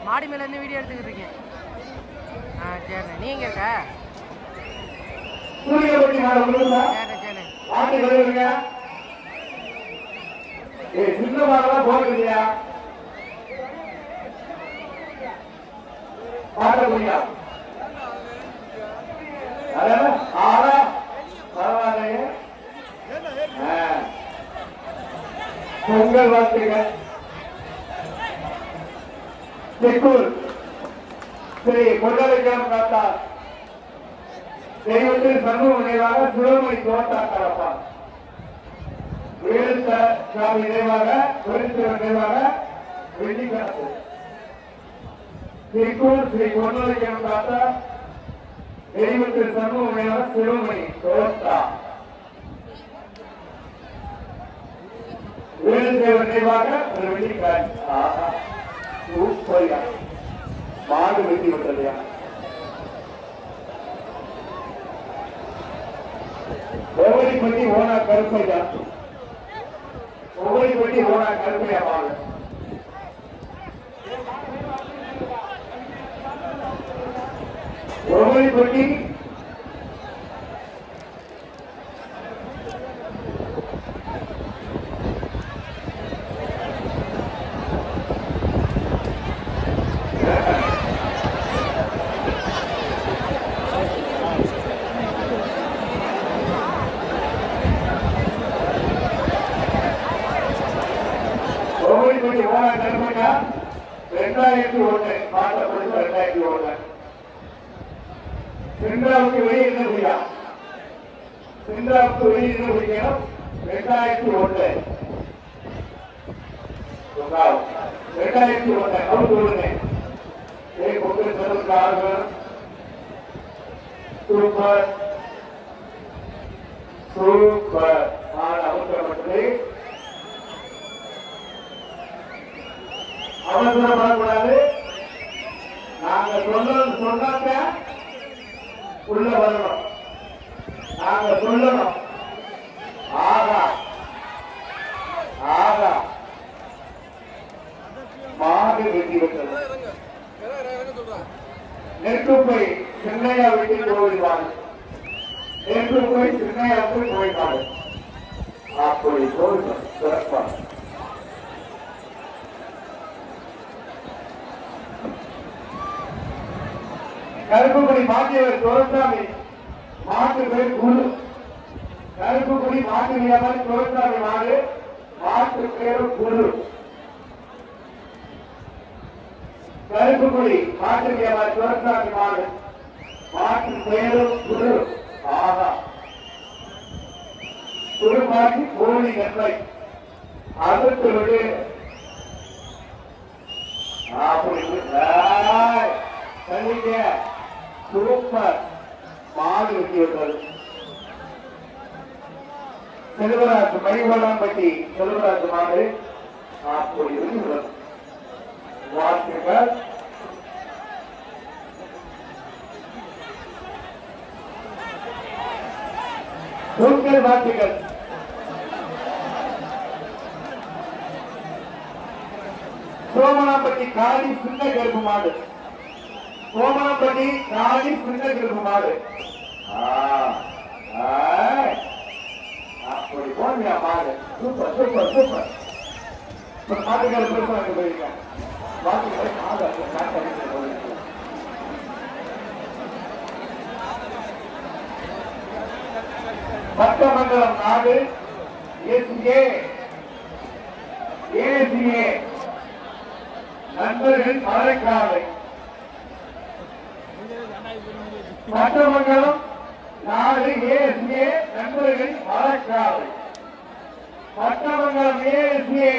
மாடி மேல இருந்து வீடியோ எடுத்துக்கிட்டு இருக்கேன். சரி, நீங்க இருக்க சின்னமாக போறீங்க பாக்கக்கூடிய பரவாயில்லையே. பொங்கல் வாழ்த்துக்கள். ஸ்ரீ பொங்கலுக்கான காத்தா தெய்வத்தில் சண்முக நினைவாக சிவமணி தோட்டாக்காரப்பா வேலுத்த சாமி நினைவாக பெருந்திர நினைவாக வெள்ளிக்காசு திருக்கூர் ஸ்ரீ பொங்கலுக்கான காத்தா தெய்வத்தில் சண்முக நினைவாக சிவமணி தோட்டா வேலுத்தேவர் நினைவாக ஒரு வெள்ளிக்காசு. சூப்பர்யா, மாடு வெட்டி விட்டதையா. ஒவ்வொருபட்டி ஓனா கருப்பையா, ஒவ்வொருபட்டி ஓனா கருப்பையா மாடு. ஒவ்வொருபட்டி ஓனா கருப்பையா 2001 மாட்ட கொடுத்து 2001 சிந்தாவுக்கு வெளியே என்ன செய்யா, சிந்தாவுக்கு வெளியே என்ன செய்யணும் 2001 அவருக்கு விடுங்க. பொங்கல் செலவுக்காக சூப்பர் சூப்பர் நான் அவசரப்பட்டது. அவசரப்படக்கூடாது. நாங்க சொன்னாக்க உள்ள வரணும், நாங்க சொல்லணும். ஆகா ஆகா மாடு வெட்டி விட்டது. நெற்குப்பை சின்னையா வெட்டி போயிடுவாங்க. நெற்குப்பை சின்னையாவுக்கு போயிட்டாங்க. அப்படி போயிட்டோம் சிறப்பாக. கருப்புக்குடி மாட்டியவர் துரசாமி மாட்டு பேர் குரு. கருப்புக்குடி மாட்டு வியாபாரி துரசாமி மாடு, மாட்டு பேரு குரு. கருப்புக்குடி மாட்டு வியாபாரி துரசாமி மாடு, மாட்டு பேரு குரு. ஆகா, குருமாட்டி கோழி நன்மை அடுத்து விடு. அப்படி சூப்பர் மாடு வெட்டி விட்டது. செல்வராஜ் மணிவளாம்பட்டி செல்வராஜ் மாடு அப்படி வாழ்த்துக்கள். பொங்கல் வாழ்த்துக்கள். சோமனாம்பட்டி காளி சின்ன கருப்பு மாடு, சோமனாம்பட்டி காளி சின்ன கருப்பு மாடு. அப்படி போனியா மாடு. Super super super. மாட்டுக்கார பிரச்சனை போயிருக்கேன். பட்டமங்கலம் நாடு ஏசிஏ நண்பர்கள் மலைக்காலை. பட்டமங்கலம் நாடு ஏசிஏ நண்பர்கள் மலைக்காலை. பட்டமங்கலம் ஏசிஏ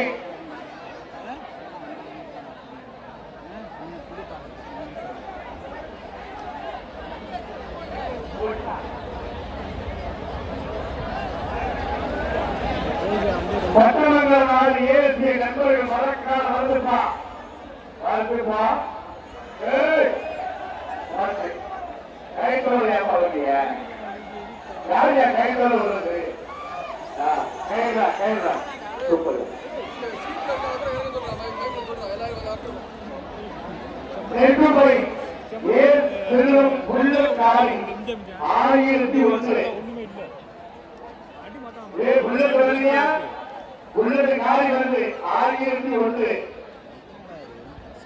பட்டமங்கலம் நாடு ஏசிஏ நண்பர்கள் மலைக்காலை. வந்துப்பா வந்துப்பா. கைத்தோடு ஏமாவீங்க யாரையா கைத்தோடு வருது? கைதா கைதா சூப்பர். நெருப்புப்பை ஏ செல்வம் உள்ள காரி 1001 ஏ புல்லட் வரலையா? புல்லட் காரி வந்து 1001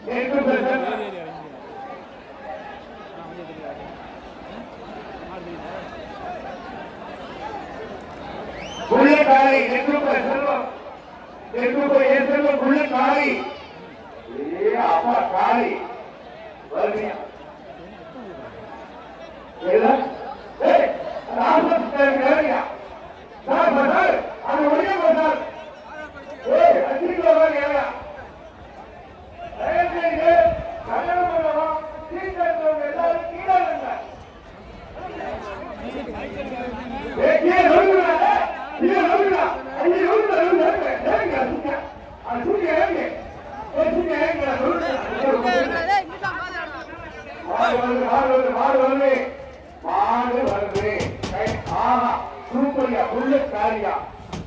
நெருப்புப்பை புல்லட் காரி நெருப்புப்பை செல்வம் நெருப்புப்பை ஏ செல்வம் புல்லட் காரி ஏ அப்பா காரி வருவியா? ஏய் ராமஸ்தர் கேரியா சார் சார் அது ஒரே சார் ஏய் அசிங்கமா கேரியா ஏய் கல்யாணம் பண்ணலாம் சீக்கிரம் எல்லாரும் கீழ இருங்க ஏய் கீழ இருங்க கீழ இருங்க ஐயோ இருங்க ஏங்க அது சுத்தி ஏங்க ஏய் சுத்தி ஏங்க மாடு வருது ஆஹா சூப்பரியா புல்லட் காரியா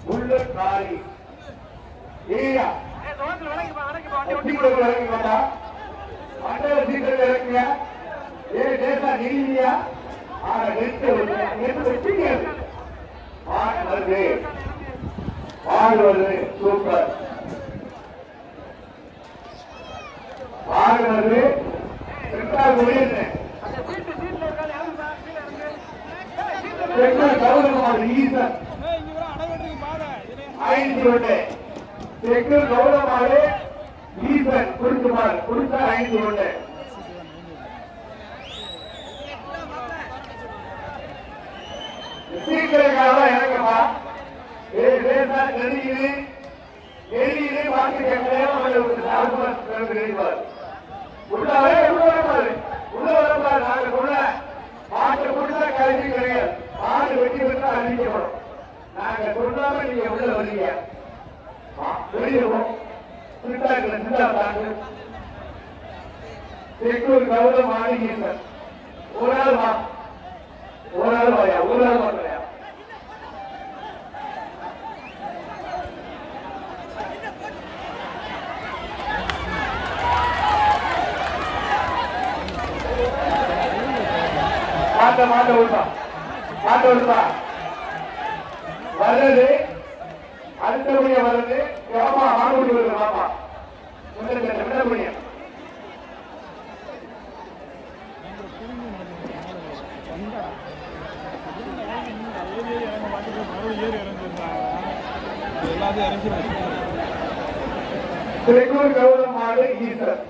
புல்லட் காரி ஏயா இறங்கி மாட்டா மண்டல சீக்கிரம் இறங்கியா ஏ தேசா நிதியா ஆனா நெட்டு வச்சுக்காது மாடு வருது மாடு வருது சூப்பர் மாடு வருது கௌரவமாடு ஈசன் 5 செக்கு கௌரவமாடு ஈசன் குடிக்குமாறு குடிச்சா 5 சீக்கிரக்காக இறங்கப்பா ஏ பேசா நெறியிலே வாக்கு கேட்கலாம் உள்ளாவே உள்ள வரப்பாரு நாங்க சொல்ல மாட்டை கொடுத்தா கல்வி கிடையாது மாடு வெட்டி விட்டா அழிக்கப்படும் நாங்க சொல்லாம நீங்க உள்ள வரீங்க வெளியிடுவோம் சிந்தா தாக்கு செக்கூர் கௌரவ மாளிகீசன் ஒரு ஆள் வா வாயா ஒரு ஆள் வாங்கலையா மாட்ட விடுப்பா வர்றது அடுத்தபடியா வர்றது மாமா மாடு வருது மாமா விட முடியும் திருக்கூர் கௌரவ மாடு ஈசர்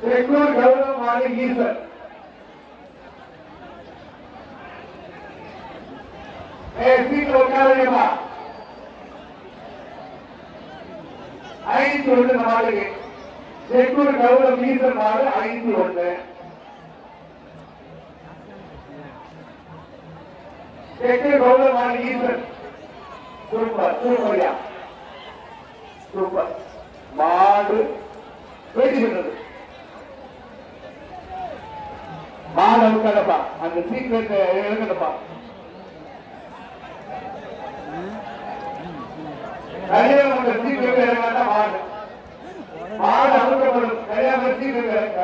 திருக்கூர் கௌரவ மாடு ஈசர் சீக்கிரம் உட்காருங்கப்பா 5 மாடுக்கு திருக்கூர் கௌரவ ஈசர் மாடு 5 தெற்கு கௌரவ மாடு ஈசர் சூப்பர் சூப்பர்யா சூப்பர் மாடு வெற்றி பெற்றது மாடு உட்காரப்பா அந்த சீக்கிரத்தை எழுங்கப்பா கல்யாணம் சீக்கிரம் இறங்காட்டா மாடு மாடு அமுக்கப்படும் கல்யாணம் சீக்கிரம் இறங்க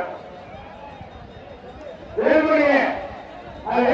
வேறுபடியே அது